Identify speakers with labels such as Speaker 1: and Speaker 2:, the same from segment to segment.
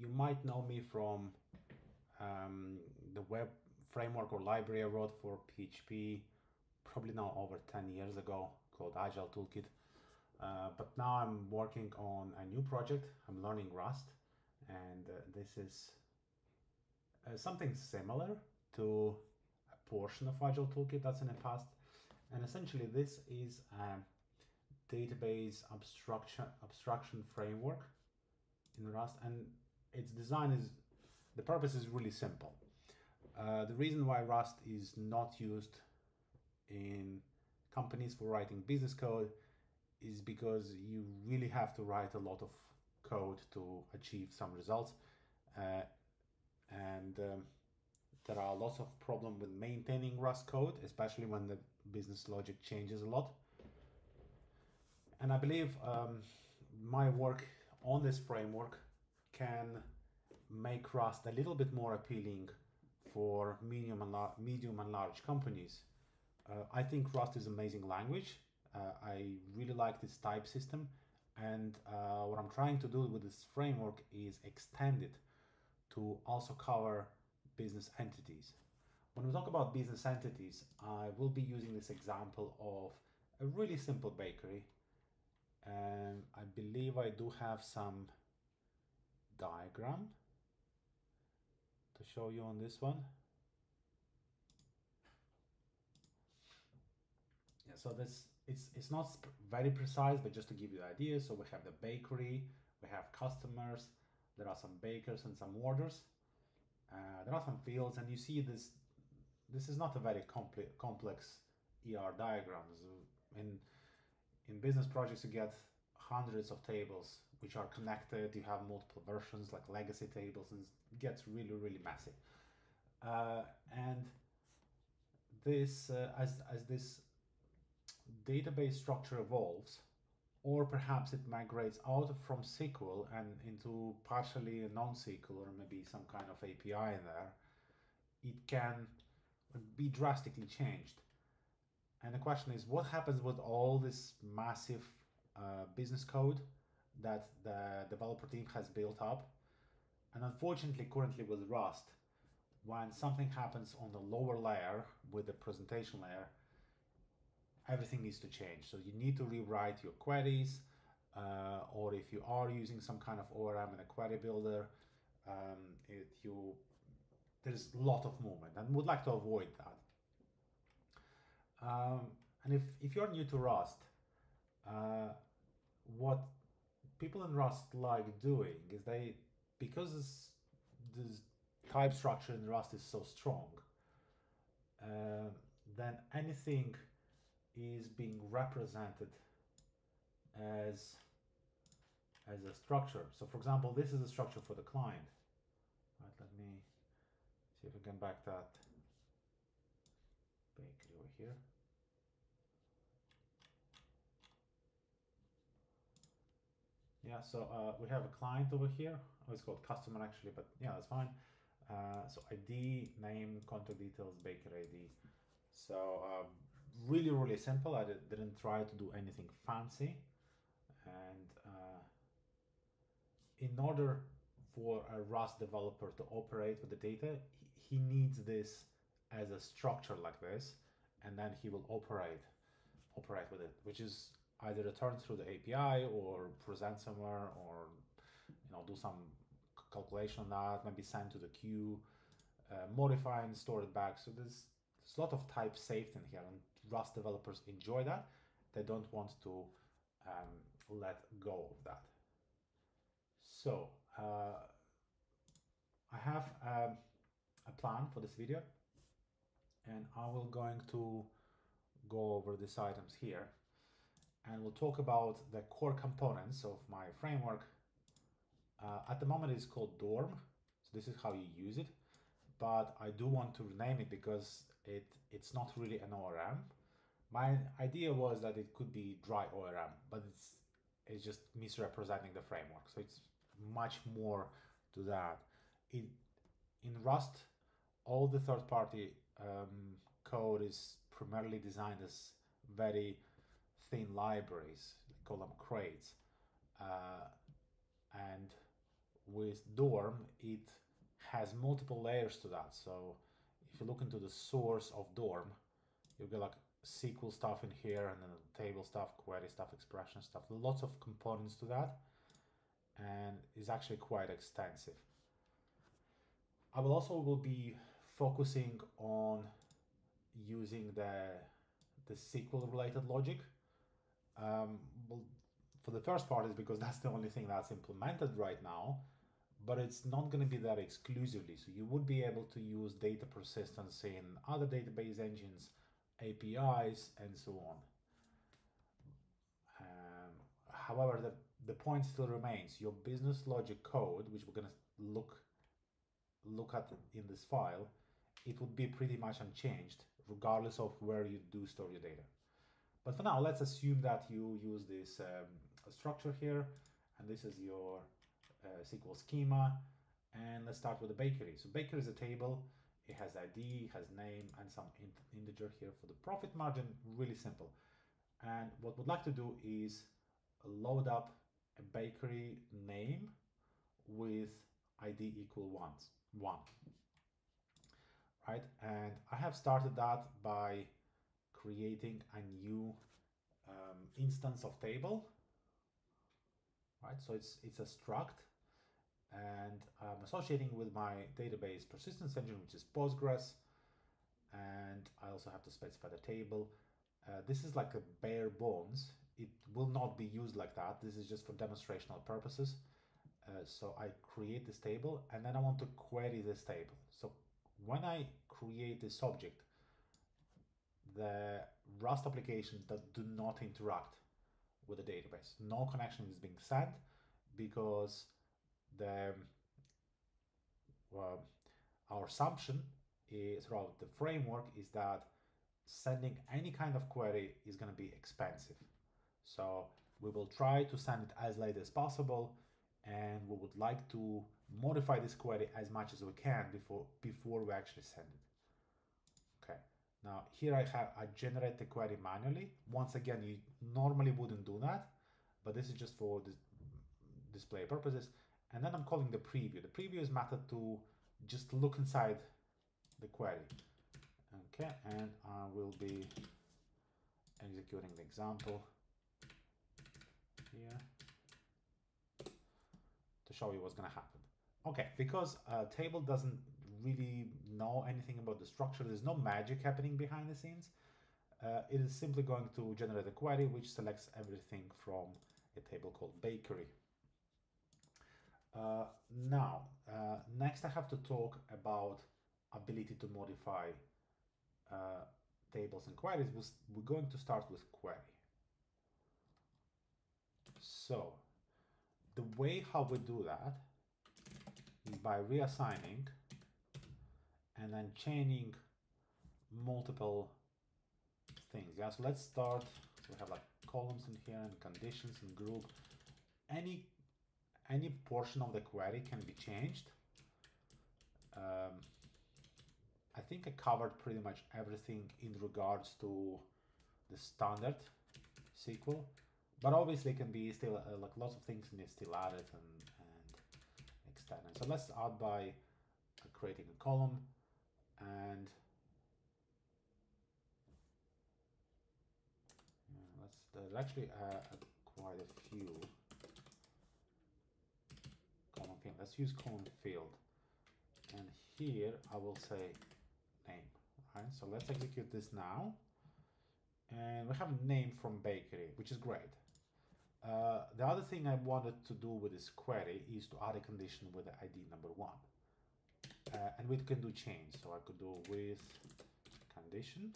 Speaker 1: you might know me from the web framework or library I wrote for PHP, probably now over 10 years ago, called Agile Toolkit. But now I'm working on a new project. I'm learning Rust, and this is something similar to a portion of Agile Toolkit that's in the past. And essentially this is a database abstraction framework in Rust, and its design is, the purpose is really simple. The reason why Rust is not used in companies for writing business code is because you really have to write a lot of code to achieve some results, and there are lots of problems with maintaining Rust code, especially when the business logic changes a lot. And I believe my work on this framework can make Rust a little bit more appealing for medium and large companies. I think Rust is an amazing language. I really like this type system, and what I'm trying to do with this framework is extend it to also cover business entities. When we talk about business entities, I will be using this example of a really simple bakery, and I believe I do have some diagram to show you on this one. Yeah, so this it's not very precise, but just to give you the idea. So we have the bakery, we have customers, there are some bakers and some orders, there are some fields, and you see this is not a very complex ER diagrams. In business projects you get hundreds of tables which are connected. You have multiple versions like legacy tables, and it gets really messy. And this as this database structure evolves, or perhaps it migrates out from SQL and into partially a non-SQL or maybe some kind of API in there, it can be drastically changed. And the question is, what happens with all this massive business code that the developer team has built up? And unfortunately, currently with Rust, when something happens on the lower layer with the presentation layer, everything needs to change. So you need to rewrite your queries, or if you are using some kind of ORM in a query builder, there's a lot of movement, and would like to avoid that. And if you're new to Rust, what people in Rust like doing is because this type structure in Rust is so strong, then anything is being represented as a structure. So for example, this is a structure for the client. Right, let me see if I can back that bakery over here. Yeah, so we have a client over here. Oh, it's called customer actually, but yeah, that's fine. So ID, name, contact details, baker ID. So really simple. I didn't try to do anything fancy. And in order for a Rust developer to operate with the data, he needs this as a structure like this, and then he will operate with it, which is either returned through the API or present somewhere, or do some calculation on that, maybe send to the queue, modify and store it back. So there's a lot of type safety in here, and Rust developers enjoy that. They don't want to let go of that. So I have a plan for this video, and I will going to go over these items here, and we'll talk about the core components of my framework. At the moment it's called DORM, so this is how you use it, but I do want to rename it because it's not really an ORM. My idea was that it could be dry ORM, but it's just misrepresenting the framework, so it's much more to that. In Rust, all the third-party code is primarily designed as very thin libraries. They call them crates, and with dorm, it has multiple layers to that. So if you look into the source of dorm, you'll get like SQL stuff in here, and then table stuff, query stuff, expression stuff, lots of components to that, and is actually quite extensive. I will be focusing on using the SQL related logic. Well, for the first part is because that's the only thing that's implemented right now, but it's not going to be that exclusively. So you would be able to use data persistence in other database engines, APIs, and so on. However, the point still remains. Your business logic code, which we're going to look at in this file, it would be pretty much unchanged regardless of where you do store your data. But for now, let's assume that you use this structure here, and this is your SQL schema. And let's start with the bakery. So bakery is a table. It has ID, has name, and some integer here for the profit margin. Really simple. And what we'd like to do is load up a bakery name with ID equal 1. Right? And I have started that by creating a new instance of table. Right? So it's a struct, and I'm associating with my database persistence engine, which is Postgres, and I also have to specify the table. This is like a bare bones. It will not be used like that. This is just for demonstrational purposes. So I create this table, and then I want to query this table. So when I create this object, the Rust application that do not interact with the database. No connection is being sent because our assumption is, well, the framework is that sending any kind of query is going to be expensive. So we will try to send it as late as possible, and we would like to modify this query as much as we can before we actually send it. Okay. Now here I generate the query manually. Once again, you normally wouldn't do that, but this is just for this display purposes. And then I'm calling the preview. The preview is method to just look inside the query. Okay, and I will be executing the example here to show you what's going to happen. Okay, because a table doesn't really know anything about the structure, there's no magic happening behind the scenes. It is simply going to generate a query which selects everything from a table called bakery. Next I have to talk about ability to modify tables and queries. We're going to start with query. So the way how we do that is by reassigning and then chaining multiple things. Yeah, so let's start. So we have like columns in here and conditions and group. Any portion of the query can be changed. I think I covered pretty much everything in regards to the standard SQL, but obviously it can be still like lots of things can be still added and extended. So let's start by creating a column, and there's actually quite a few column field. Let's use column field, and here I will say name. Right, so let's execute this now, and we have a name from bakery, which is great. The other thing I wanted to do with this query is to add a condition with the ID number 1, and we can do change. So I could do with condition,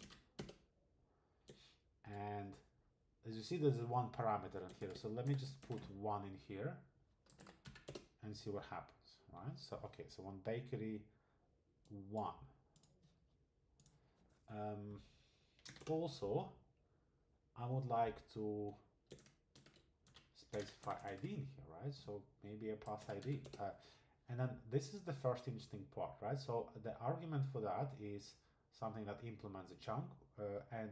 Speaker 1: and as you see, there's one parameter in here. So let me just put 1 in here and see what happens. Right. So okay. So when bakery 1. Also, I would like to specify ID in here, right? So maybe a pass ID. And then this is the first interesting part, right? So the argument for that is something that implements a chunk, and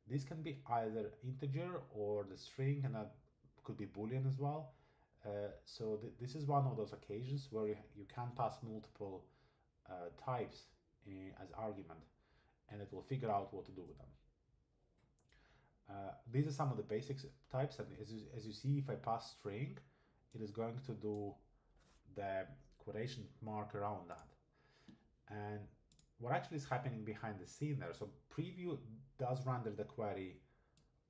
Speaker 1: this can be either integer or the string, and that could be Boolean as well. This is one of those occasions where you can pass multiple types as argument, and it will figure out what to do with them. These are some of the basics types, and as you see, if I pass string, it is going to do the quotation mark around that. And what actually is happening behind the scene there, so preview does render the query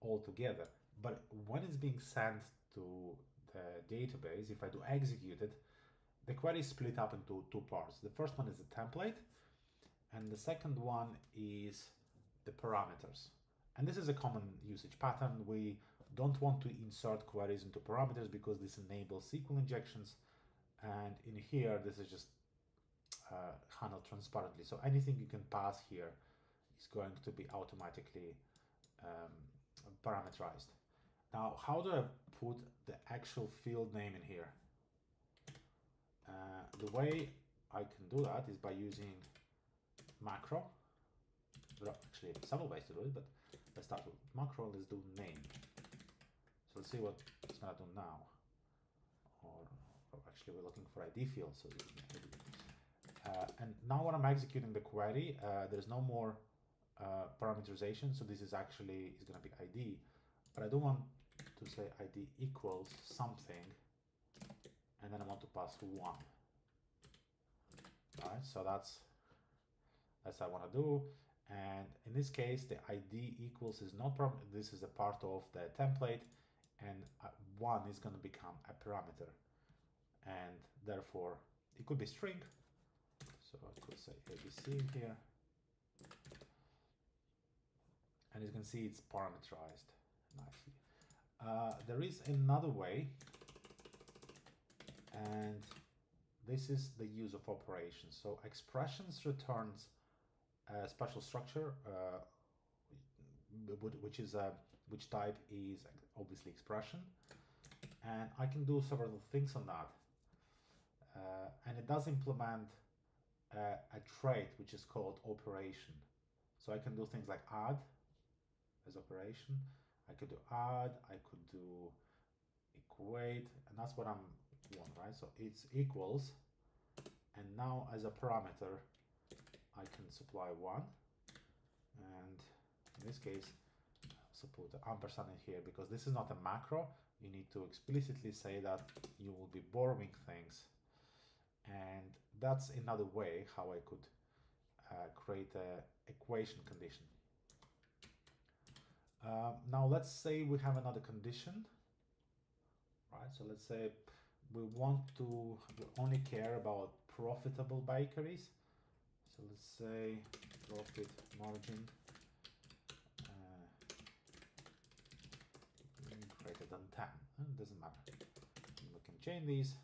Speaker 1: all together, but when it's being sent to the database, if I do execute it, the query is split up into two parts. The first one is the template, and the second one is the parameters. And this is a common usage pattern. We don't want to insert queries into parameters because this enables SQL injections. And in here, this is just handled transparently. So anything you can pass here is going to be automatically parameterized. Now, how do I put the actual field name in here? The way I can do that is by using macro. There are actually several ways to do it, but let's start with macro. Let's do name. So let's see what it's going to do now. Or actually, we're looking for ID field. So and now when I'm executing the query, there's no more parameterization. So this is actually going to be ID, but I don't want to say ID equals something, and then I want to pass 1. All right, so that's what I want to do. And in this case, the ID equals is not this is a part of the template, and 1 is going to become a parameter, and therefore it could be string. So I could say ABC here, and you can see it's parameterized nicely. There is another way, and this is the use of operations. So expressions returns a special structure, which type is obviously expression, and I can do several things on that. And it does implement a trait which is called operation. So I can do things like add as operation. I could do add, I could do equate, and that's what I'm want, right? So it's equals, and now as a parameter, I can supply 1, and in this case, so put the ampersand in here because this is not a macro. You need to explicitly say that you will be borrowing things, and that's another way how I could create a equation condition. Now let's say we have another condition, right? So let's say we only care about profitable bakeries. So let's say profit margin greater than 10. It doesn't matter. We can change these.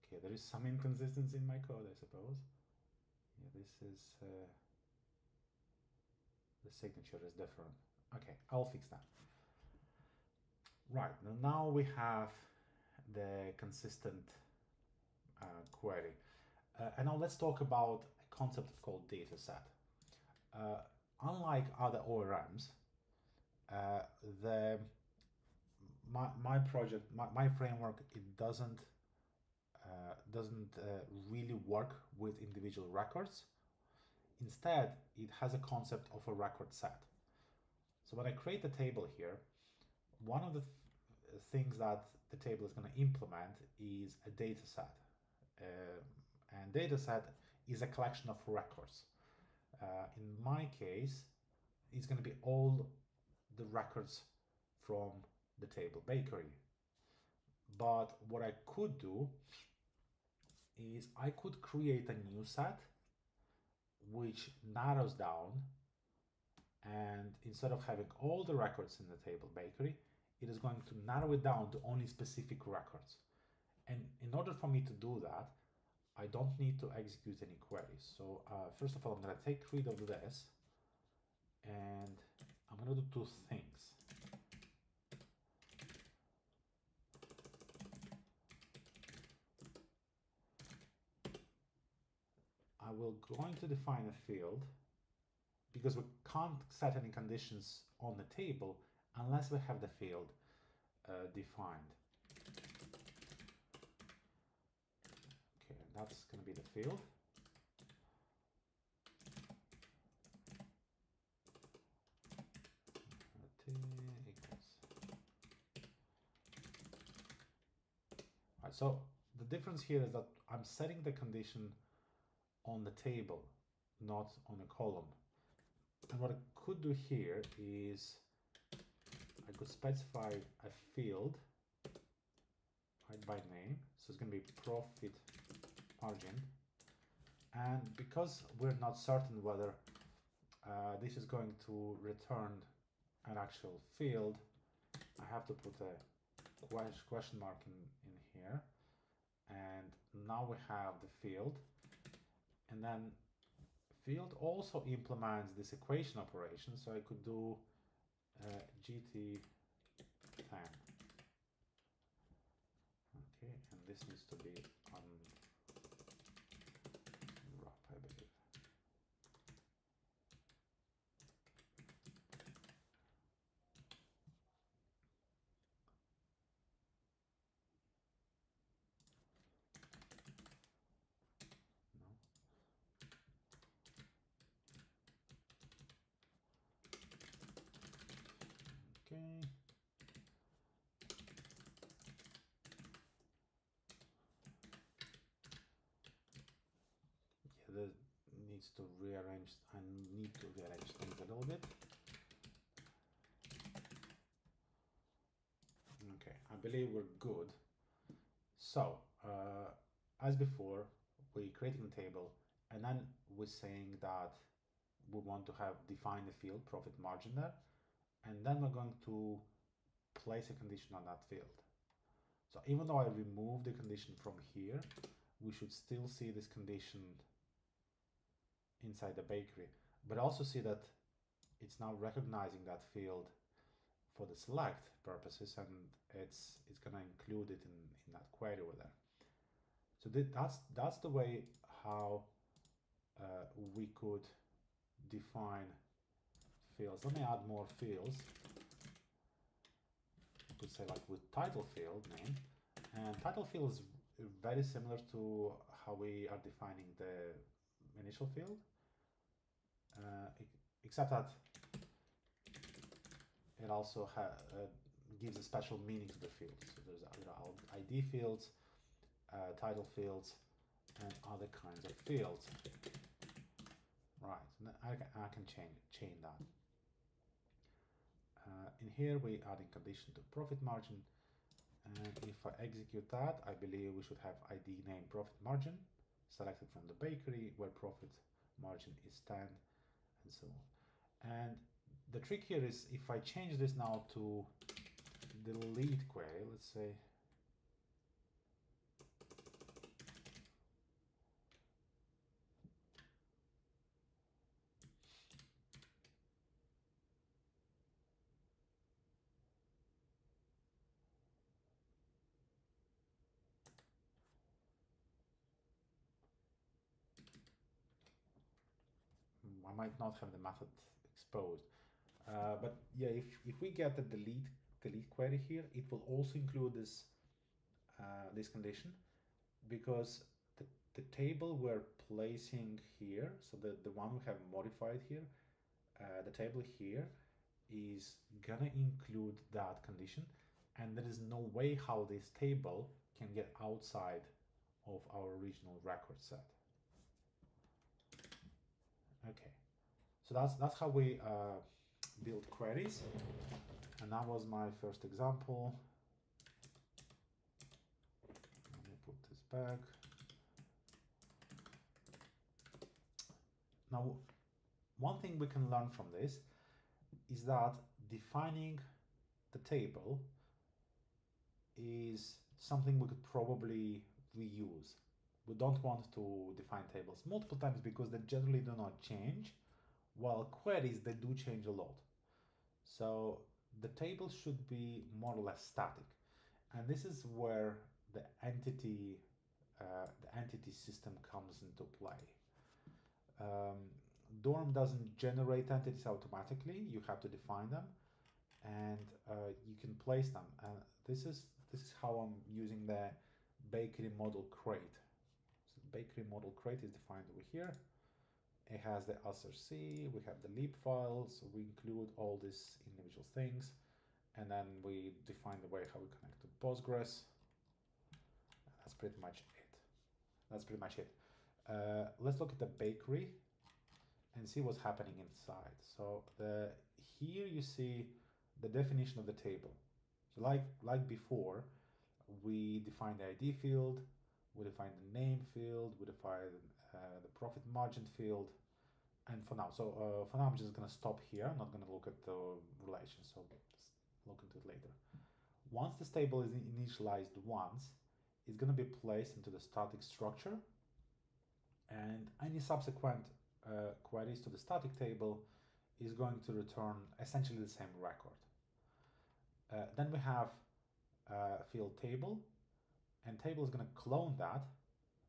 Speaker 1: Okay, there is some inconsistency in my code, I suppose. Yeah, this is the signature is different. Okay, I'll fix that. Right, now we have the consistent query. And now let's talk about a concept called dataset. Unlike other ORMs, my project, my framework, it doesn't really work with individual records. Instead, it has a concept of a record set. So when I create a table here, one of the things that the table is going to implement is a data set. And data set is a collection of records. In my case, it's going to be all the records from the table bakery. But what I could do is I could create a new set which narrows down, and instead of having all the records in the table bakery, it is going to narrow it down to only specific records. And in order for me to do that, I don't need to execute any queries. So first of all, I'm going to take rid of this, and I'm going to do two things. I will going to define a field, because we can't set any conditions on the table unless we have the field defined. Okay, that's going to be the field. Equals. Right, so the difference here is that I'm setting the condition on the table, not on a column. And what I could do here is I could specify a field, right, by name. So it's going to be profit margin. And because we're not certain whether this is going to return an actual field, I have to put a question mark in here. And now we have the field. And then field also implements this equation operation, so I could do GT10. Okay, and this needs to be on wrap, I believe. No. Okay. Yeah, that needs to rearrange. I need to rearrange things a little bit. Okay, I believe we're good. So, as before, we're creating a table, and then we're saying that we want to have defined the field profit margin there, and then we're going to place a condition on that field. So even though I remove the condition from here, we should still see this condition inside the bakery, but also see that it's now recognizing that field for the select purposes, and it's going to include it in that query over there. So that's the way how we could define fields. Let me add more fields. I could say like with title field name, and title field is very similar to how we are defining the initial field, except that it also gives a special meaning to the fields. So there's ID fields, title fields, and other kinds of fields. Right, I can chain that. In here we adding condition to profit margin, and if I execute that, I believe we should have ID name profit margin selected from the bakery, where profit margin is 10, and so on. And the trick here is if I change this now to delete query, let's say, I might not have the method exposed, but yeah, if we get the delete query here, it will also include this this condition, because the table we're placing here, so the one we have modified here, the table here is gonna include that condition, and there is no way how this table can get outside of our original record set. Okay, so that's how we build queries, and that was my first example. Let me put this back. Now, one thing we can learn from this is that defining the table is something we could probably reuse. We don't want to define tables multiple times because they generally do not change, while queries, they do change a lot. So the table should be more or less static. And this is where the entity system comes into play. Dorm doesn't generate entities automatically. You have to define them, and you can place them. And this is how I'm using the bakery model crate. So the bakery model crate is defined over here. It has the src, we have the lib files, so we include all these individual things, and then we define the way how we connect to Postgres. That's pretty much it. Let's look at the bakery and see what's happening inside. So here you see the definition of the table. So like before, we define the ID field, we define the name field, we define the profit margin field, and for now, I'm just going to stop here. I'm not going to look at the relation, so let's look into it later. Once this table is initialized once, it's going to be placed into the static structure, and any subsequent queries to the static table is going to return essentially the same record. Then we have field table, and table is going to clone that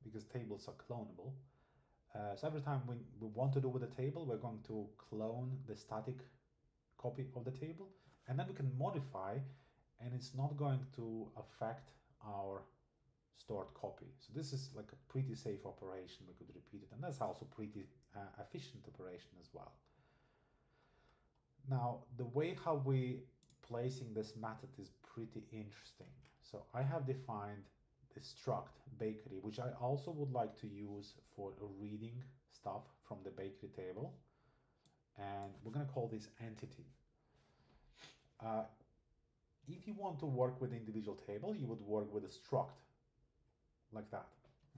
Speaker 1: because tables are clonable. So every time we want to do with the table, we're going to clone the static copy of the table, and then we can modify, and it's not going to affect our stored copy. So this is like a pretty safe operation. We could repeat it, and that's also pretty efficient operation as well. Now, the way how we placing this method is pretty interesting. So I have defined the struct bakery, which I also would like to use for reading stuff from the bakery table, and we're going to call this entity. If you want to work with the individual table, you would work with a struct like that.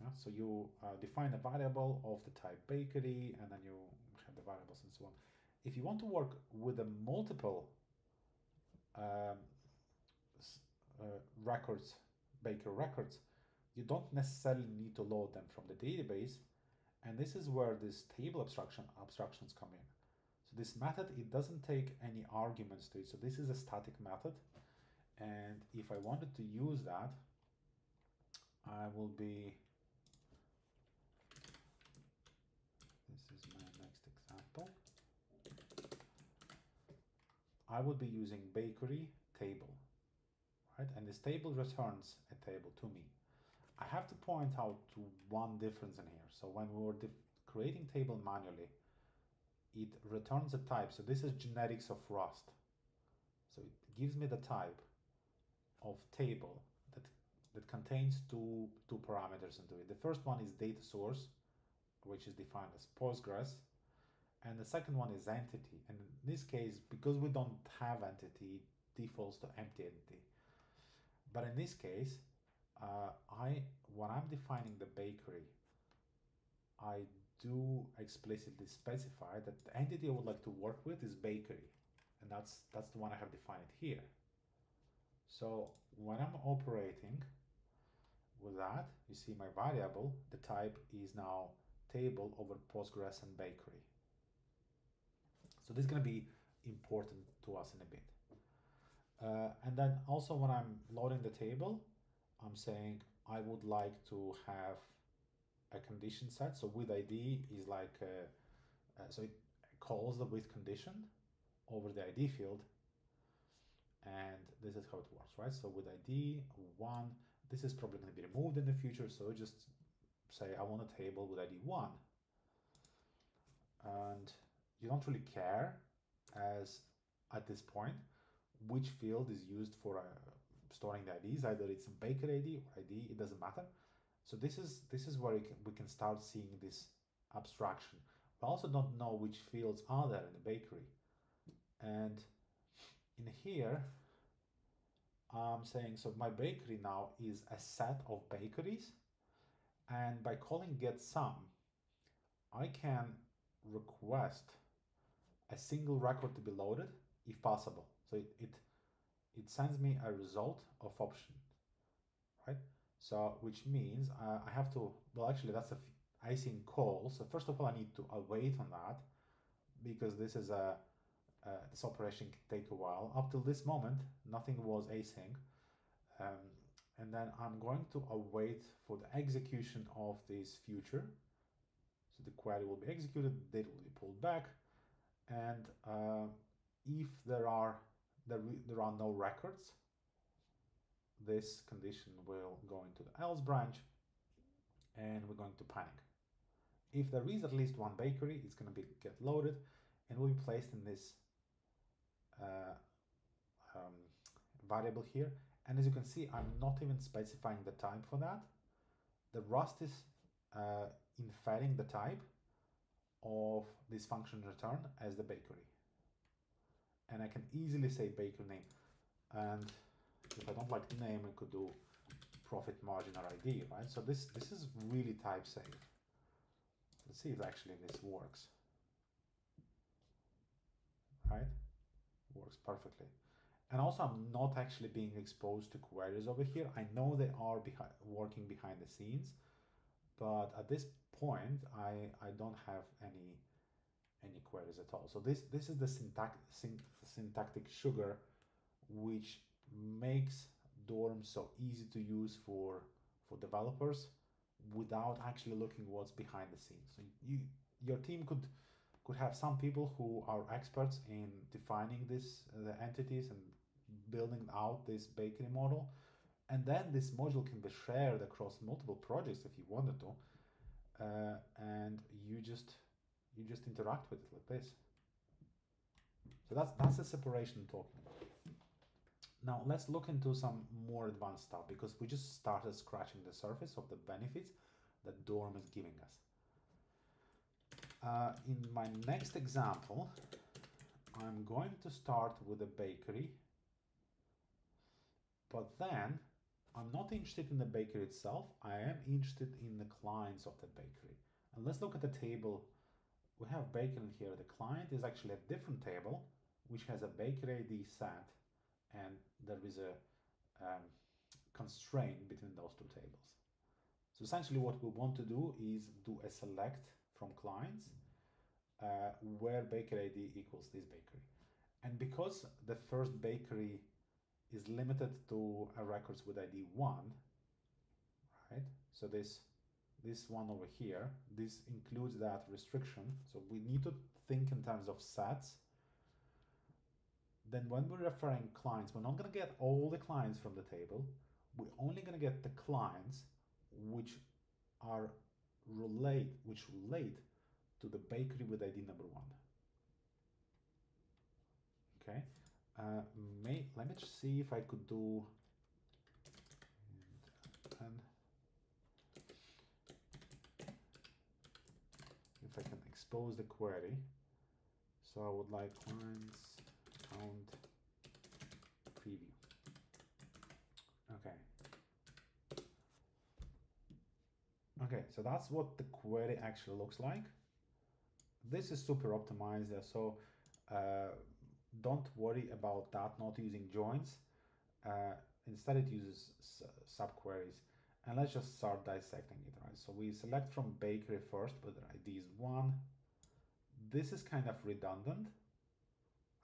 Speaker 1: Yeah? So you define a variable of the type bakery, and then you have the variables and so on. If you want to work with a multiple records, baker records, you don't necessarily need to load them from the database, and this is where this table abstractions come in. So this method, it doesn't take any arguments to it. So this is a static method, and if I wanted to use that, I will be, this is my next example, I would be using bakery table, right? And this table returns a table to me. I have to point out to one difference in here. So when we were creating table manually, it returns a type. So this is generics of Rust. So it gives me the type of table that contains two parameters into it. The first one is data source, which is defined as Postgres, and the second one is entity. And in this case, because we don't have entity, it defaults to empty entity. But in this case, when I'm defining the bakery, I do explicitly specify that the entity I would like to work with is bakery, and that's the one I have defined here. So when I'm operating with that, you see my variable, the type is now table over Postgres and bakery. So this is going to be important to us in a bit. And then also when I'm loading the table, I'm saying I would like to have a condition set. So with ID is like, so it calls the with condition over the ID field. And this is how it works, right? So with ID 1, this is probably going to be removed in the future. So just say I want a table with ID 1. And you don't really care as at this point which field is used for storing the IDs. Either it's a baker ID or ID, it doesn't matter. So this is where we can start seeing this abstraction. We also don't know which fields are there in the bakery. And in here, I'm saying, so my bakery now is a set of bakeries. And by calling getSum, I can request a single record to be loaded if possible. So it sends me a result of option, right? So which means I have to well, actually, that's a async call. So first of all, I need to await on that because this is this operation can take a while. Up till this moment, nothing was async. And then I'm going to await for the execution of this future. So the query will be executed, the data will be pulled back, and if there are no records, this condition will go into the else branch, and we're going to panic. If there is at least one bakery, it's going to get loaded and will be placed in this variable here. And as you can see, I'm not even specifying the type for that. The Rust is inferring the type of this function return as the bakery. And I can easily say bakery name. And if I don't like the name, I could do profit margin or ID, right? So this is really type safe. Let's see if actually this works. Right? Works perfectly. And also, I'm not actually being exposed to queries over here. I know they are working behind the scenes, but at this point, I don't have any queries at all. So this is the syntactic sugar, which makes Dorm so easy to use for developers without actually looking what's behind the scenes. So your team could have some people who are experts in defining the entities and building out this bakery model, and then this module can be shared across multiple projects if you wanted to, and you just interact with it like this. So that's the separation I'm talking about. Now let's look into some more advanced stuff, because we just started scratching the surface of the benefits that Dorm is giving us. In my next example, I'm going to start with a bakery, but then I'm not interested in the bakery itself. I am interested in the clients of the bakery. And let's look at the table. We have bakery here. The client is actually a different table, which has a bakery ID set, and there is a constraint between those two tables. So essentially what we want to do is do a select from clients where bakery ID equals this bakery. And because the first bakery is limited to records with ID 1, right? So this one over here, this includes that restriction. So we need to think in terms of sets. Then when we're referring clients, we're not going to get all the clients from the table. We're only going to get the clients which relate to the bakery with ID number 1. Okay. Let me just see if I could do if I can expose the query. So I would like clients count preview. Okay. Okay, so that's what the query actually looks like. This is super optimized, so don't worry about that not using joins. Instead, it uses subqueries. And let's just start dissecting it, right? So we select from bakery first, but the ID is 1. This is kind of redundant,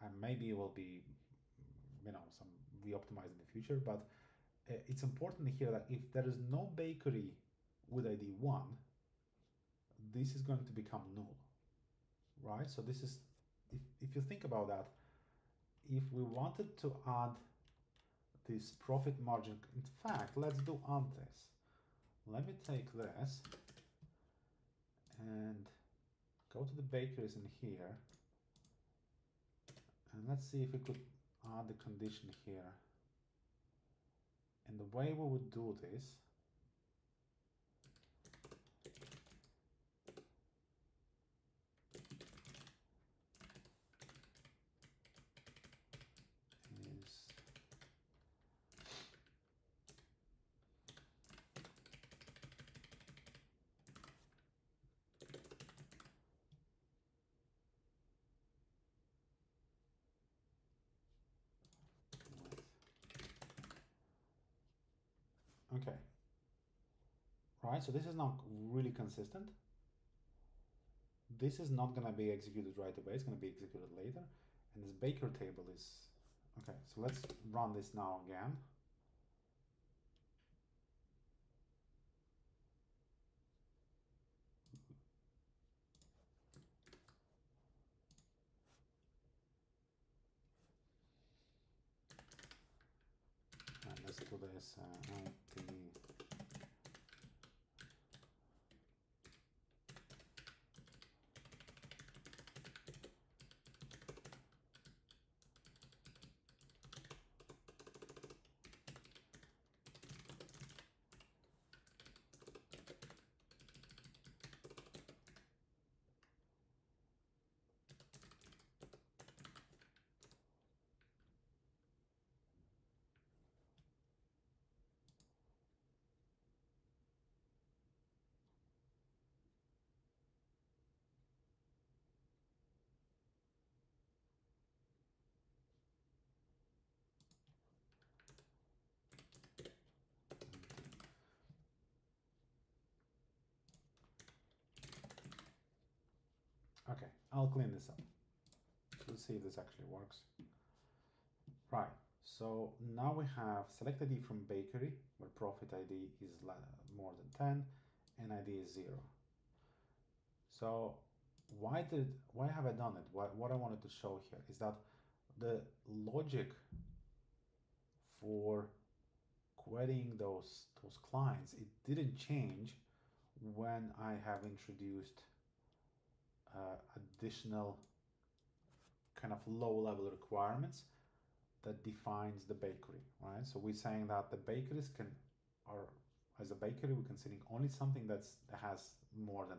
Speaker 1: and maybe it will be, some re-optimized in the future. But it's important here that if there is no bakery with ID 1, this is going to become null, right? So this is, if you think about that, if we wanted to add this profit margin, in fact, let's do add this. Let me take this and go to the bakeries in here, and let's see if we could add the condition here. And the way we would do this is okay, right? So this is not really consistent. This is not going to be executed right away. It's going to be executed later. And this baker table is, okay, so let's run this now again. And let's do this IT. Okay, I'll clean this up. Let's see if this actually works. Right, so now we have select ID from bakery, where profit ID is more than 10 and ID is 0. So why have I done it? What I wanted to show here is that the logic for querying those clients, it didn't change when I have introduced additional kind of low-level requirements that defines the bakery, right? So we're saying that the bakeries as a bakery, we're considering only something that has more than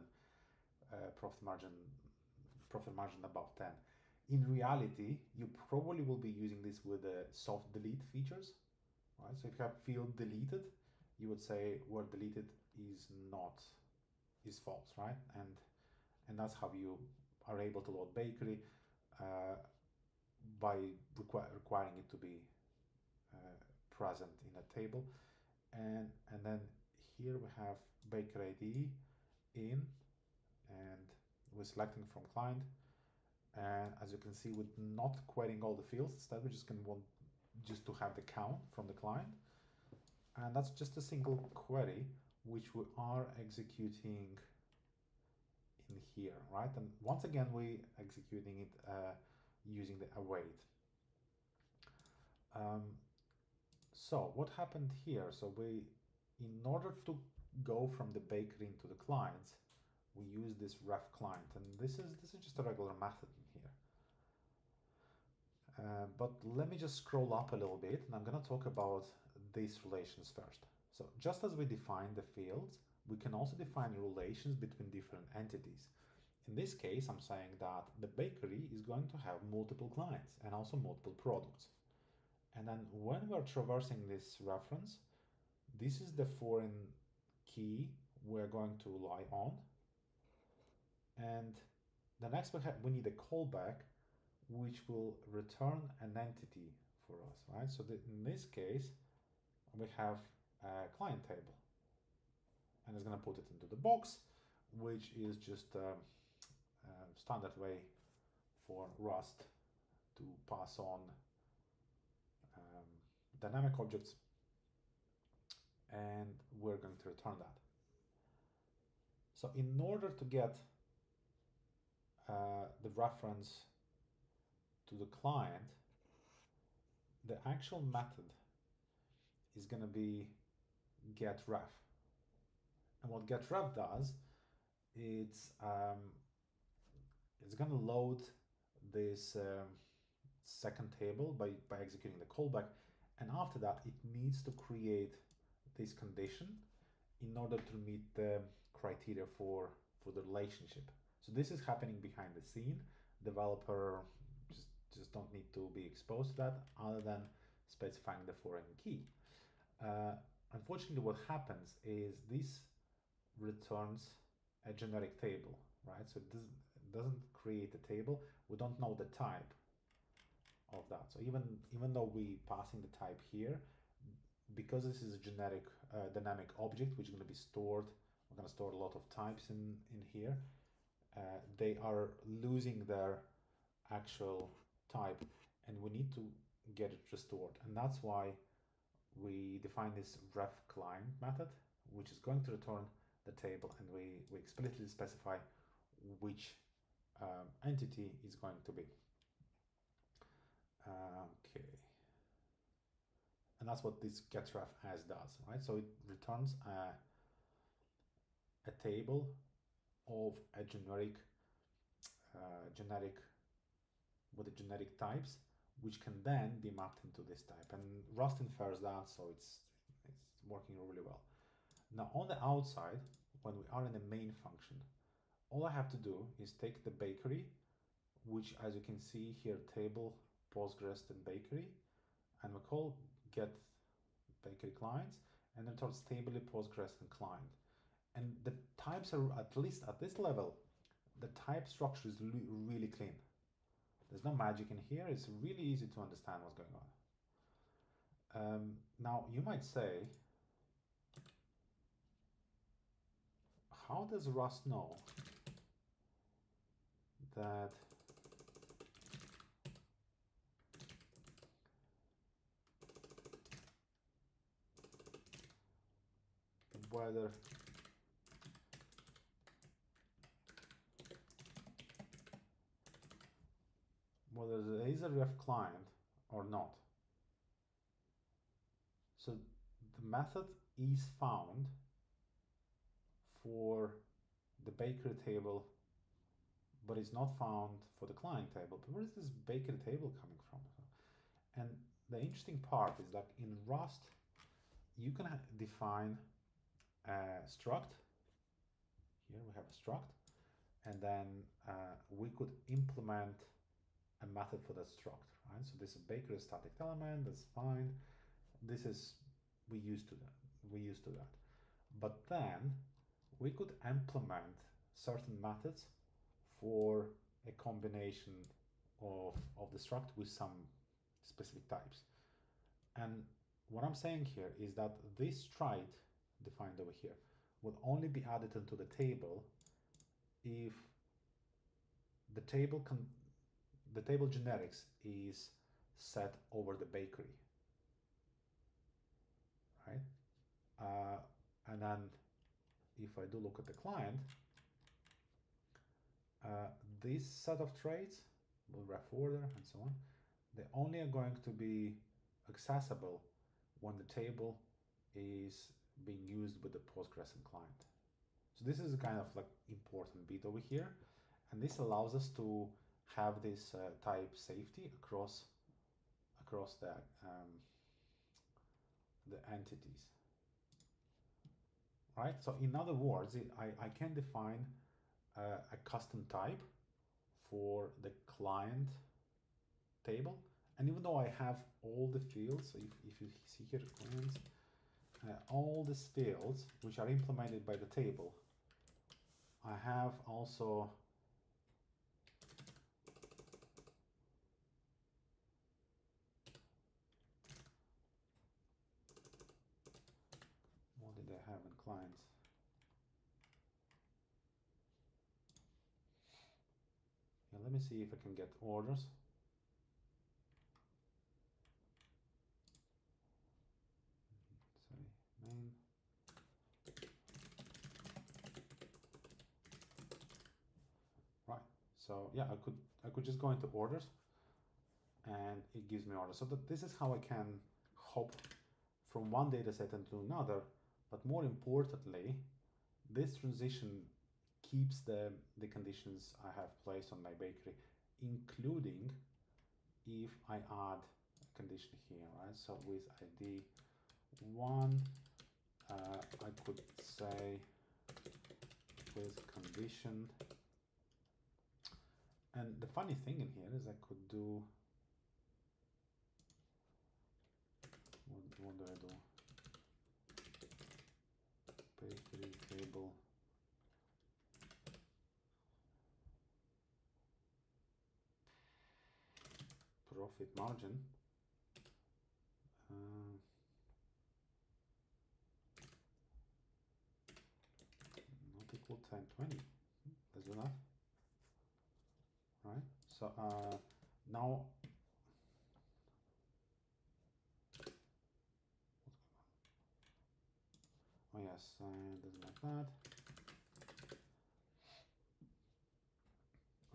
Speaker 1: profit margin above 10. In reality, you probably will be using this with the soft delete features, right? So if you have field deleted, you would say where deleted is false, right? And that's how you are able to load bakery by requiring it to be present in a table. And then here we have baker ID in, and we're selecting from client. And as you can see, we're not querying all the fields. Instead, we're just going to want just to have the count from the client. And that's just a single query, which we are executing in here, right? And once again, we're executing it using the await. So what happened here? So in order to go from the bakery into the clients, we use this ref client, and this is just a regular method in here. But let me just scroll up a little bit, and I'm going to talk about these relations first. So just as we define the fields, we can also define relations between different entities. In this case, I'm saying that the bakery is going to have multiple clients and also multiple products. And then when we're traversing this reference, this is the foreign key we're going to rely on. And the next we need a callback, which will return an entity for us, right? So in this case, we have a client table, and it's going to put it into the box, which is just a standard way for Rust to pass on dynamic objects, and we're going to return that. So in order to get the reference to the client, the actual method is going to be getRef. And what getRef does, it's going to load this second table by executing the callback, and after that it needs to create this condition in order to meet the criteria for the relationship. So this is happening behind the scene. Developer just don't need to be exposed to that other than specifying the foreign key. Unfortunately, what happens is this returns a generic table, right? So it doesn't create a table. We don't know the type of that. So even though we passing the type here, because this is a generic dynamic object which is going to be stored we're going to store a lot of types in here. They are losing their actual type, and we need to get it restored. And that's why we define this ref client method, which is going to return the table, and we explicitly specify which entity is going to be. Okay. And that's what this getRefAs does, right? So it returns a table of a generic with the generic types, which can then be mapped into this type. And Rust infers that, so it's working really well. Now on the outside, when we are in the main function, all I have to do is take the bakery, which, as you can see here, table, Postgres, and bakery, and we call get bakery clients, and then returns table, Postgres, and client. And the types are, at least at this level, the type structure is really clean. There's no magic in here. It's really easy to understand what's going on. Now you might say, how does Rust know that whether there is a ref client or not? So the method is found for the bakery table, but it's not found for the client table. But where is this bakery table coming from? And the interesting part is that in Rust, you can define a struct. Here we have a struct, and then we could implement a method for that struct, right? So this is bakery static element, that's fine. This is, we used to that. But then we could implement certain methods for a combination of the struct with some specific types. And what I'm saying here is that this trait defined over here would only be added into the table if the table generics is set over the bakery, right? And then if I do look at the client, this set of traits, ref order and so on, they only are going to be accessible when the table is being used with the Postgres and client. So this is a kind of like important bit over here, and this allows us to have this type safety across the entities, right? So in other words, I can define a custom type for the client table, and even though I have all the fields, so if you see here clients, all these fields which are implemented by the table, I have also what did I have in clients? Yeah, let me see if I can get orders. Sorry, main. Right. So yeah, I could just go into orders, and it gives me orders. So this is how I can hop from one data set into another. But more importantly, this transition keeps the conditions I have placed on my bakery, including if I add a condition here, right? So with ID 1, I could say with condition. And the funny thing in here is I could do, what do I do? Bakery table. Profit margin. 20. Let's do that. Right. So now, oh yes, doesn't like that.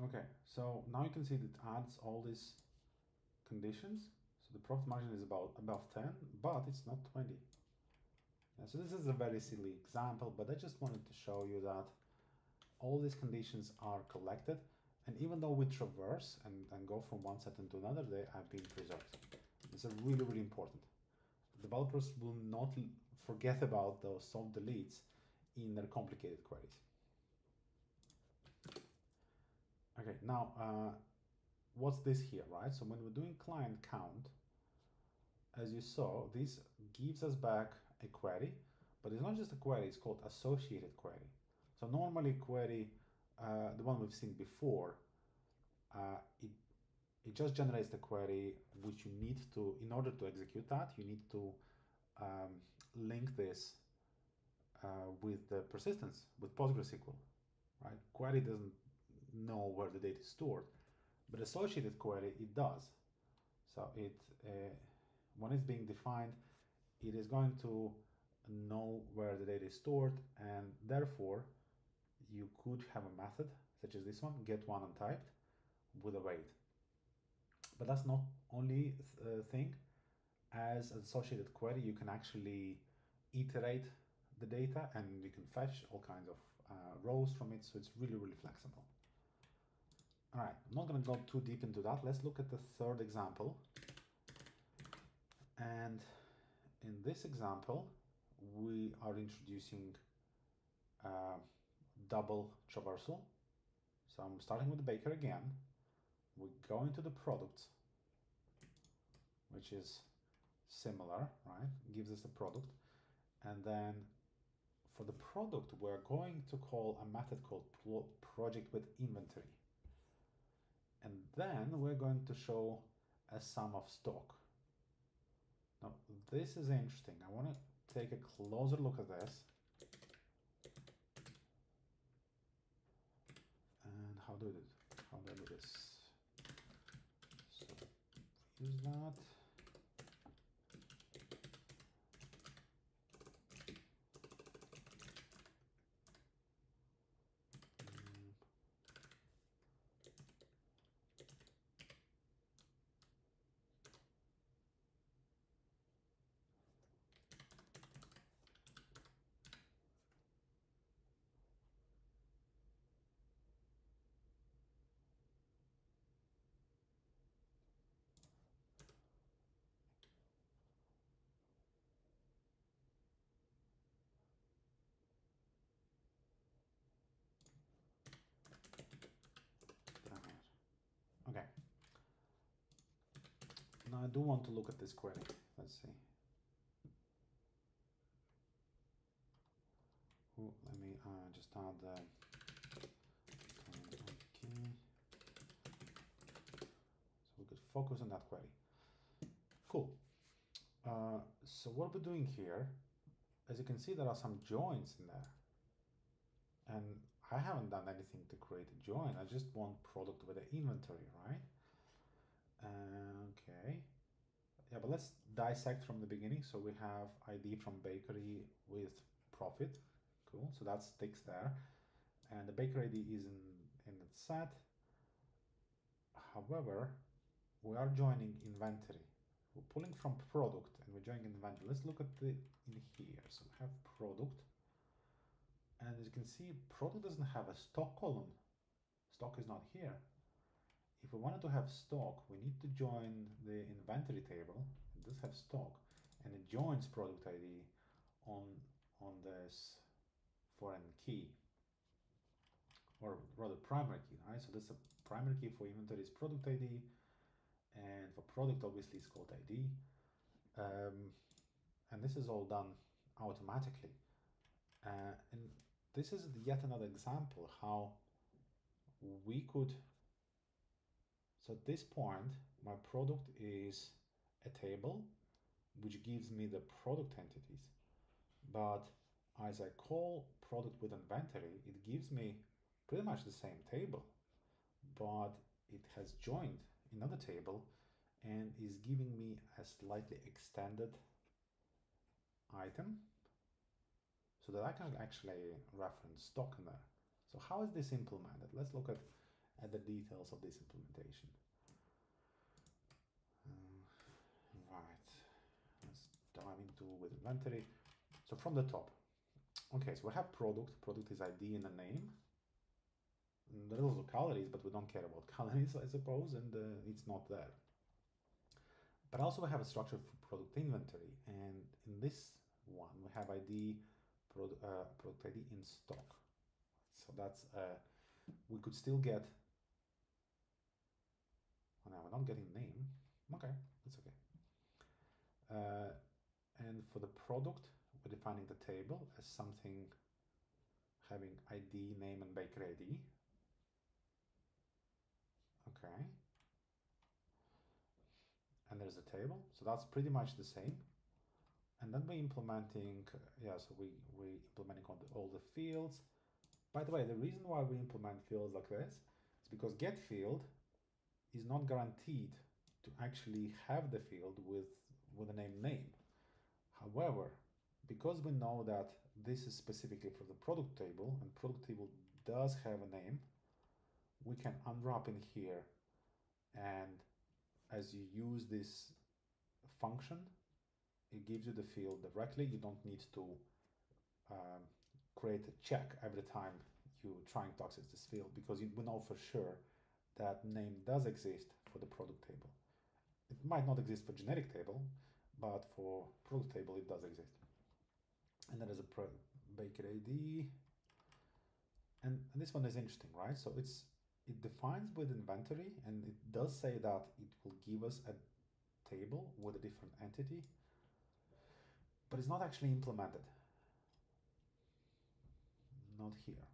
Speaker 1: Okay, so now you can see that it adds all these conditions. So the profit margin is about above 10, but it's not 20. Yeah, so this is a very silly example, but I just wanted to show you that all these conditions are collected, and even though we traverse and go from one set into another, they have been preserved. It's a really, really important. Developers will not forget about those soft deletes in their complicated queries. Okay, now what's this here, right? So when we're doing client count, as you saw, this gives us back a query, but it's not just a query, it's called associated query. So normally query, the one we've seen before, it just generates the query which you need to, in order to execute that, you need to link this with the persistence, with PostgreSQL, right? Query doesn't know where the data is stored, but associated query, it does. So it, when it's being defined, it is going to know where the data is stored, and therefore you could have a method such as this one, get one untyped with a wait. But that's not only thing. As an associated query, you can actually iterate the data and you can fetch all kinds of rows from it, so it's really, really flexible. All right, I'm not going to go too deep into that. Let's look at the third example. And in this example, we are introducing double traversal. So I'm starting with the baker again. We go into the product, which is similar, right? Gives us a product. And then for the product, we're going to call a method called project with inventory. And then we're going to show a sum of stock. Now, this is interesting. I want to take a closer look at this. And how do I do this? So use that. Okay. Now I do want to look at this query. Let's see. Ooh, let me just add the okay. So we could focus on that query. Cool. So what we're doing here, as you can see, there are some joins in there. And I haven't done anything to create a join. I just want product with the inventory, right? Okay. Yeah, but let's dissect from the beginning. So we have ID from bakery with profit. Cool. So that sticks there. And the baker ID is in the set. However, we are joining inventory. We're pulling from product and we're joining inventory. Let's look at the in here. So we have product. And as you can see, product doesn't have a stock column. Stock is not here. If we wanted to have stock, we need to join the inventory table. It does have stock, and it joins product ID on this foreign key, or rather primary key, right? So this is a primary key for inventory is product ID, and for product, obviously, it's called ID. And this is all done automatically. And this is yet another example how we could. So at this point, my product is a table which gives me the product entities. But as I call product with inventory, it gives me pretty much the same table, but it has joined another table and is giving me a slightly extended item so that I can actually reference stock in there. So how is this implemented? Let's look at the details of this implementation. Right, let's dive into with inventory. So from the top, okay, so we have product is ID and a name. And there's also calories, but we don't care about calories, I suppose, and it's not there. But also we have a structure for product inventory, and in this one we have ID, product ID in stock. So that's, we could still get, oh no, we're not getting name. Okay, that's okay. And for the product, we're defining the table as something having ID, name, and baker ID. Okay. And there's a table, so that's pretty much the same. And then we're implementing, yeah, so we're implementing all the fields. By the way, the reason why we implement fields like this is because get field is not guaranteed to actually have the field with the name. However, because we know that this is specifically for the product table and product table does have a name, we can unwrap in here, and as you use this function, it gives you the field directly. You don't need to create a check every time you trying to access this field, because we know for sure that name does exist for the product table. It might not exist for generic table, but for product table it does exist. And there is a baker ID, and this one is interesting, right? So it defines with inventory, and it does say that it will give us a table with a different entity, but it's not actually implemented. Not here.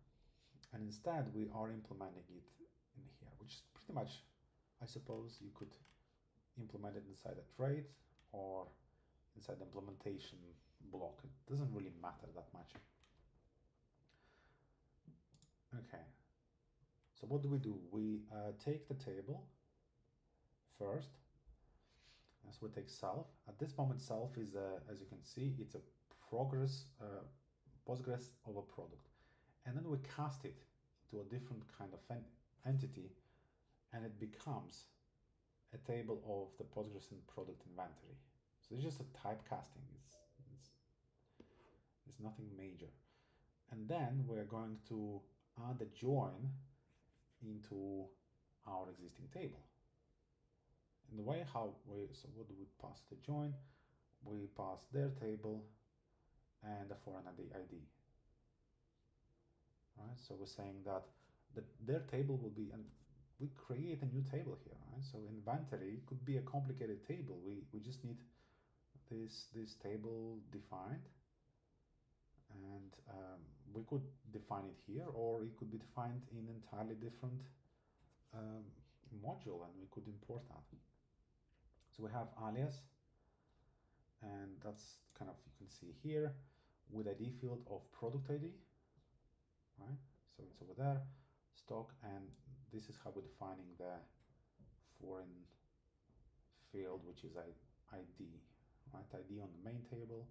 Speaker 1: And instead we are implementing it in here, which is pretty much, I suppose you could implement it inside a trait or inside the implementation block. It doesn't really matter that much. Okay, so what do? We take the table first. So we take self. At this moment, self is, as you can see, it's a Postgres of a product. And then we cast it to a different kind of entity, and it becomes a table of the Postgres and product inventory. So it's just a typecasting. It's nothing major. And then we're going to add a join into our existing table. And the way how so what do we pass the join? We pass their table and a foreign ID. Right, so we're saying that their table will be, and we create a new table here, right? So inventory could be a complicated table. We just need this table defined, and we could define it here, or it could be defined in entirely different module, and we could import that. So we have alias, and that's kind of, you can see here, with ID field of product ID, right? So it's over there, stock, and this is how we're defining the foreign field, which is ID, right? ID on the main table,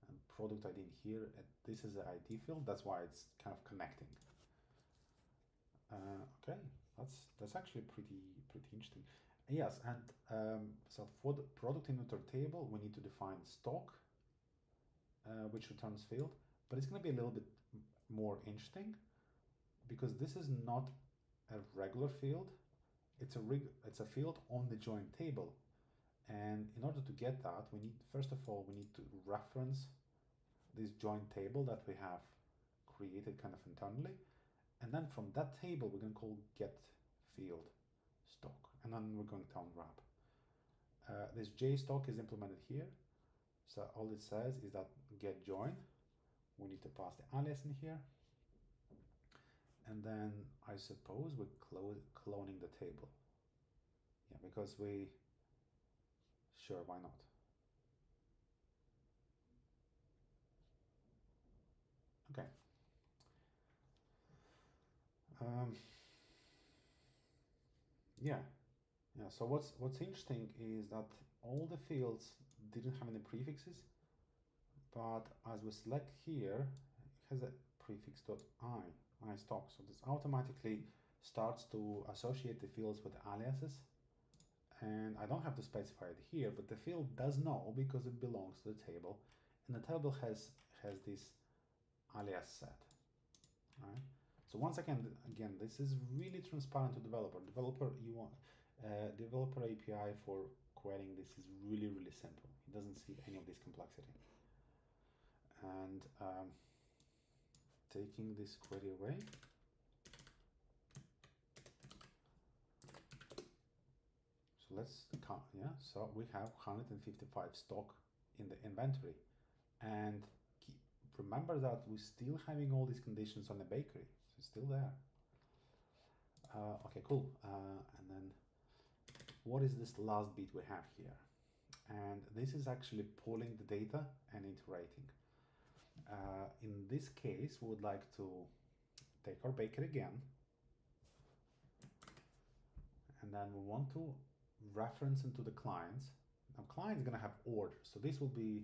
Speaker 1: and product ID in here. And this is the ID field. That's why it's kind of connecting. Okay, that's actually pretty interesting. Yes, and so for the product inventory table, we need to define stock, which returns field, but it's going to be a little bit more interesting, because this is not a regular field. It's a field on the join table, and in order to get that, we need, first of all, we need to reference this join table that we have created kind of internally, and then from that table we're going to call get field stock, and then we're going to unwrap. This JStock is implemented here, so all it says is that get join. We need to pass the alias in here, and then I suppose we're cloning the table. Yeah, because sure, why not? Okay, Um, yeah, yeah. So what's interesting is that all the fields didn't have any prefixes, but as we select here, it has a prefix .i stock. So this automatically starts to associate the fields with aliases. And I don't have to specify it here, but the field does know because it belongs to the table, and the table has this alias set, right? So once again, this is really transparent to developer. You want developer API for querying this is really simple. It doesn't see any of this complexity. And taking this query away. So let's count, yeah, so we have 155 stock in the inventory. And remember that we're still having all these conditions on the bakery, so it's still there. Okay, cool. And then what is this last bit we have here? And this is actually pulling the data and iterating. In this case, we would like to take our bakery again, and then we want to reference into the clients. Now, client is going to have orders, so this will be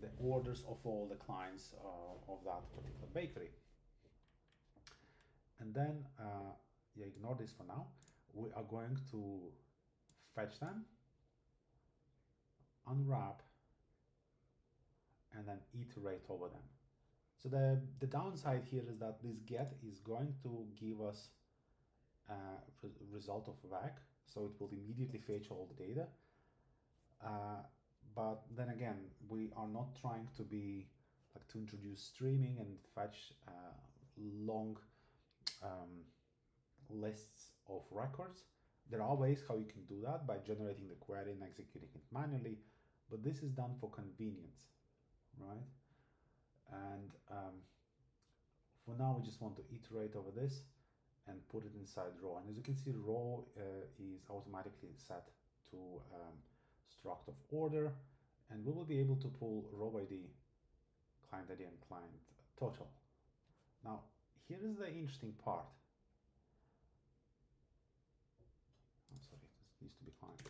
Speaker 1: the orders of all the clients of that particular bakery. And then, yeah, ignore this for now. We are going to fetch them, unwrap, and then iterate over them. So the downside here is that this get is going to give us a result of VAC, so it will immediately fetch all the data. But then again, we are not trying to be like to introduce streaming and fetch long lists of records. There are ways how you can do that by generating the query and executing it manually, but this is done for convenience, right? And for now, we just want to iterate over this and put it inside row. And as you can see, row is automatically set to struct of order, and we will be able to pull row ID, client ID, and client total. Now, here is the interesting part. Oh, sorry, this needs to be client.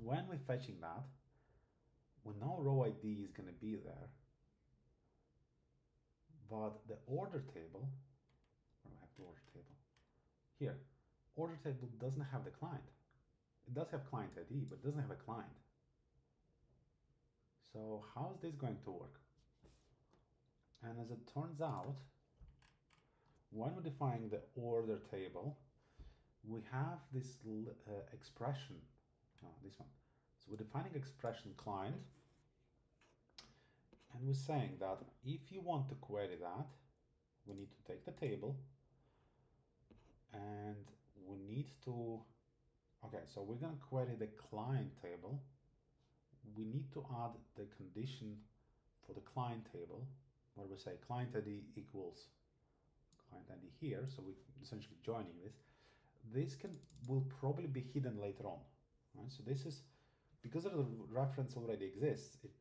Speaker 1: When we're fetching that, we know row ID is going to be there, but the order table, where do I have the order table? Here, order table doesn't have the client. It does have client ID, but doesn't have a client. So how is this going to work? And as it turns out, when we're defining the order table, we have this expression, this one. So we're defining expression client, and we're saying that if you want to query that, we need to take the table, and we need to, okay, so we're going to query the client table. We need to add the condition for the client table, where we say client ID equals client ID here, so we're essentially joining this. This will probably be hidden later on, right? So this is, because the reference already exists, it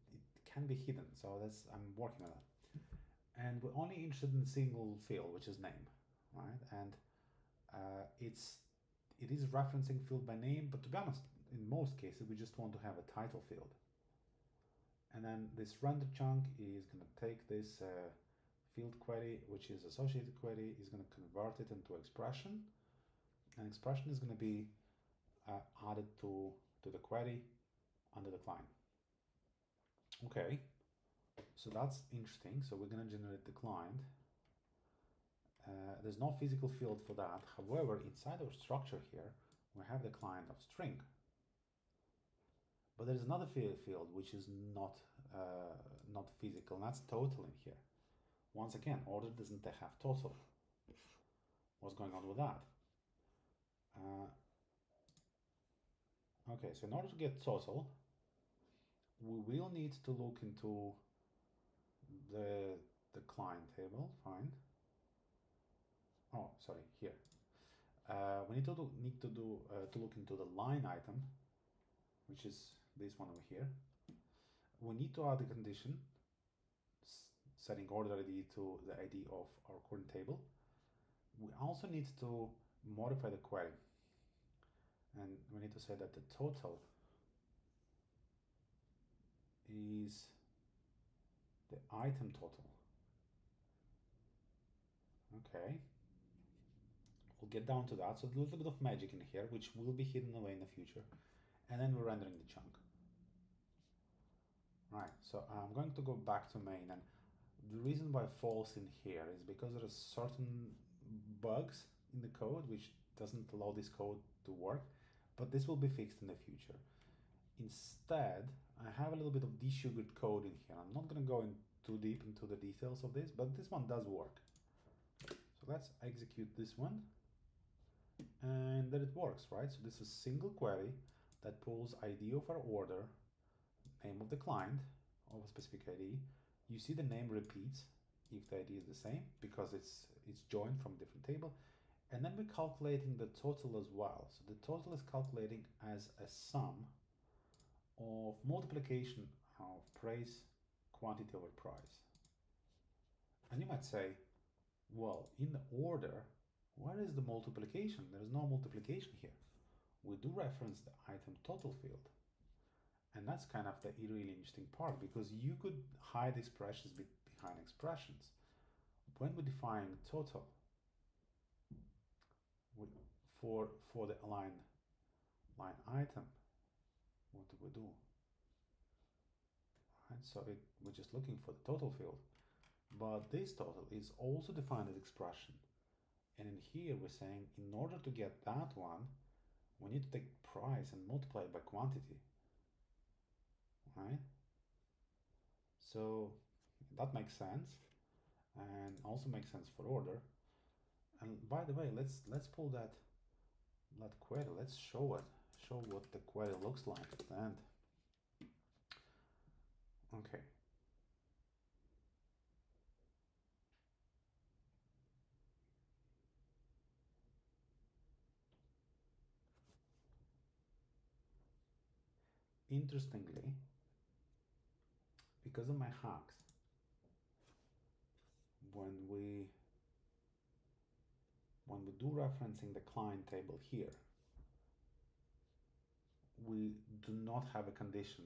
Speaker 1: can be hidden, so I'm working on that. And we're only interested in a single field, which is name, right? And it is referencing field by name, but to be honest, in most cases, we just want to have a title field. And then this render chunk is going to take this field query, which is associated query, is going to convert it into expression. And expression is going to be added to the query under the client. Okay, so that's interesting. So we're going to generate the client. There's no physical field for that. However, inside our structure here, we have the client of string. But there's another field which is not physical, and that's total in here. Once again, order doesn't have total. What's going on with that? Okay, so in order to get total, we will need to look into the client table. Fine. Oh, sorry, here. We need to look into the line item, which is this one over here. We need to add a condition setting order ID to the ID of our current table. We also need to modify the query. And we need to say that the total is the item total. Okay. We'll get down to that. So there's a little bit of magic in here, which will be hidden away in the future. And then we're rendering the chunk. Right, so I'm going to go back to main, and the reason why false in here is because there are certain bugs in the code which doesn't allow this code to work, but this will be fixed in the future. Instead, I have a little bit of desugared code in here. I'm not going to go in too deep into the details of this, but this one does work. So let's execute this one, and then it works, right? So this is a single query that pulls ID of our order, name of the client of a specific ID. You see the name repeats if the ID is the same because it's joined from a different table. And then we're calculating the total as well. So the total is calculating as a sum of multiplication of price quantity over price. And you might say, well, in the order, where is the multiplication? There is no multiplication here. We do reference the item total field. And that's kind of the really interesting part, because you could hide expressions behind expressions. When we define total for the line item, what do? Right, so we're just looking for the total field, but this total is also defined as expression. And in here we're saying, in order to get that one, we need to take price and multiply it by quantity. Right? So that makes sense, and also makes sense for order. And by the way, let's pull that query. Let's show what the query looks like at the end. Okay. Interestingly, because of my hacks, when we do referencing the client table here, we do not have a condition,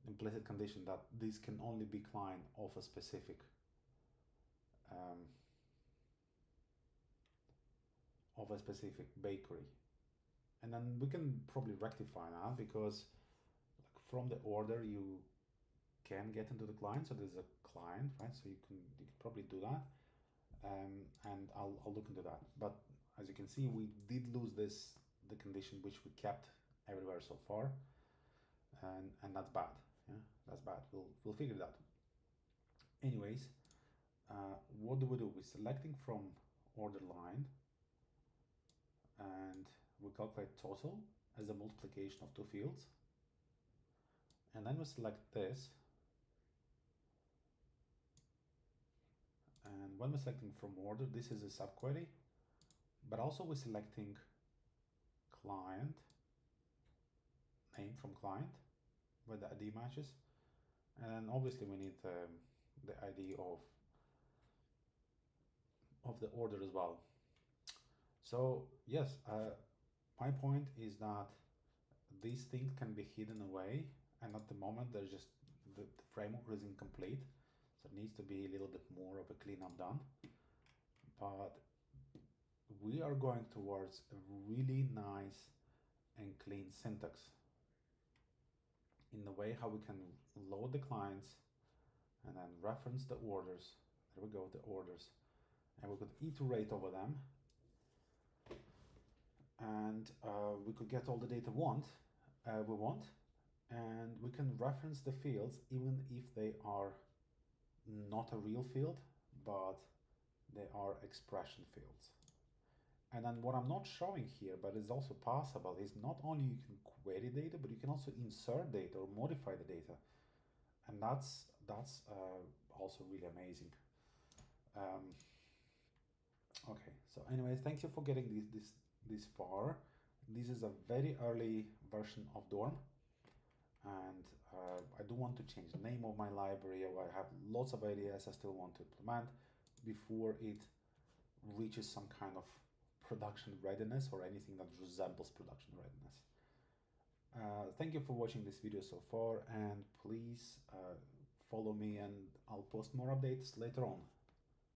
Speaker 1: implicit condition, that this can only be client of a specific bakery. And then we can probably rectify that, because like from the order you can get into the client. So there's a client, right? So you can probably do that, and I'll look into that. But as you can see, we did lose the condition which we kept everywhere so far, and that's bad. Yeah, that's bad. We'll figure it out. Anyways, what do? We're selecting from order line, and we calculate total as a multiplication of two fields, and then we select this. And when we're selecting from order, this is a subquery, but also we're selecting client, name from client, where the ID matches. And then obviously we need the ID of the order as well. So yes, my point is that these things can be hidden away, and at the moment there's just the framework is incomplete. So it needs to be a little bit more of a cleanup done. But we are going towards a really nice and clean syntax in the way how we can load the clients and then reference the orders. There we go, the orders. And we could iterate over them. And we could get all the data we want. And we can reference the fields even if they are not a real field, but they are expression fields. And then what I'm not showing here, but is also possible, is not only you can query data, but you can also insert data or modify the data. And that's also really amazing. Okay, so anyways, thank you for getting this far. This is a very early version of Dorm. And I do want to change the name of my library. I have lots of ideas I still want to implement before it reaches some kind of production readiness or anything that resembles production readiness. Thank you for watching this video so far, and please follow me, and I'll post more updates later on.